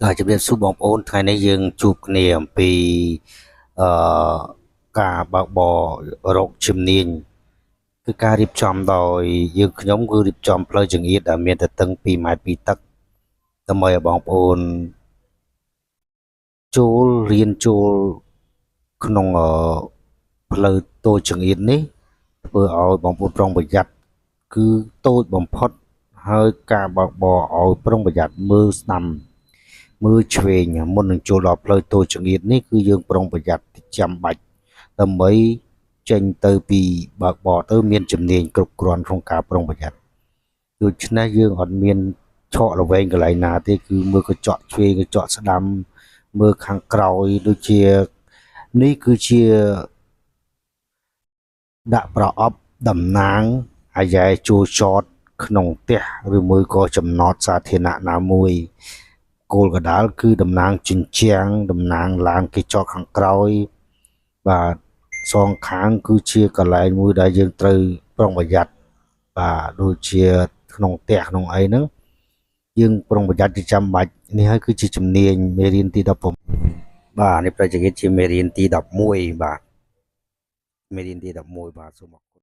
ជំរាបសួរបងប្អូនថ្ងៃនេះយើងជួបគ្នាអំពីអឺការបើកបររោគជំនាញគឺការរៀបចំដោយយើងខ្ញុំគឺរៀបចំផ្លូវចង្អៀតដែលមានទទឹង2ម៉ែត្រពីទឹកដើម្បីឲ្យបងប្អូនចូលក្នុងផ្លូវតូចចង្អៀតនេះធ្វើឲ្យបងប្អូនប្រុងប្រយ័ត្នគឺតូចបំផុតហើយការបើកបរឲ្យប្រុងប្រយ័ត្នមើលស្ដាំមើលឆ្វេងមុននឹងចូលដល់ផ្លូវតូចចង្អៀតនេះគឺយើងប្រុងប្រយ័ត្នចាំបាច់ដើម្បីចេញទៅពីបើកបរទៅមានជំនាញគ្រប់គ្រាន់ក្នុងការប្រុងប្រយ័ត្នដូច្នេះយើងអត់មានឆក់ល្វែងកន្លែងណាទេគឺមើលកញ្ចក់ឆ្វេងកញ្ចក់ស្ដាំមើលខាងក្រោយដូចជានេះគឺជាដាក់ប្រអប់តំណាងអាយ៉ែជួលចតក្នុងផ្ទះឬមួយក៏ចំណតសាធារណៈណាមួយគោលកណ្ដាលគឺតំណាងជញ្ជាំងតំណាងឡានគេចតខាងក្រោយបាទសងខាងគឺជាកន្លែងមួយដែលយើងត្រូវប្រុងប្រយ័ត្នបាទដូចជាក្នុងផ្ទះក្នុងអីហ្នឹងយើងប្រុងប្រយ័ត្នជាចាំបាច់នេះហើយគឺជាជំនាញមេរៀនទី16បាទនេះប្រជាជាតិជាមេរៀនទី11បាទមេរៀនទី11បាទសូមអរគុណ